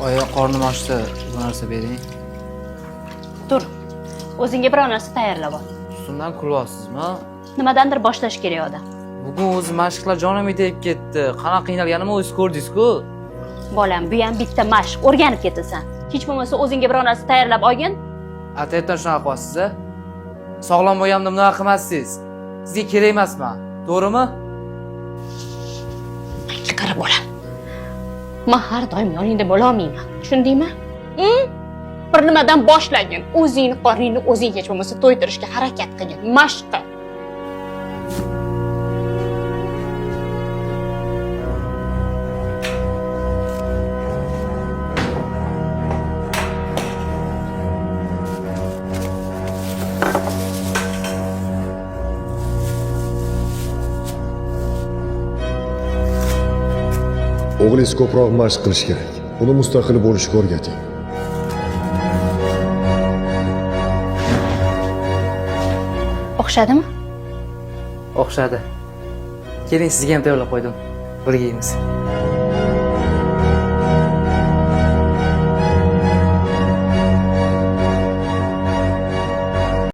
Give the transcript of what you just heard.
Oya qornim ochdi. Bu narsa bering. Tur. O'zingga biror narsa tayyorlab ol. Ustimdan kulyapsizmi? Nimadandir boshlash kerak edi. Bugun o'zi mashqlar jonim tegib ketdi. Qanaqa qiynalganimni o'zingiz ko'rdingiz-ku. Bolam, bu ham bitta mashq, o'rganib ketasan. Hech bo'lmasa o'zingga biror narsa tayyorlab olgin. Atayotdan shunaqa qilyapsiz a? Sog'lom bo'lganimda bunaqa qilmassiz. Sizga kerak emasman. To'g'rimi? Qara bolam. Men har doim yoningda bo'la olmayman. Tushundingmi? Bir nimadan boshlagin. O'zingni qorningni o'zing hech bo'lmasa to'ydirishga harakat qilgin. Mashq qil. O'g'lingiz ko'proq mashq qilish kerak. Uni mustaqil bo'lishga o'rgating. O'xshadimi? O'xshadi. Keling, sizga ham tayyorlab qo'ydim. Birga yeymiz.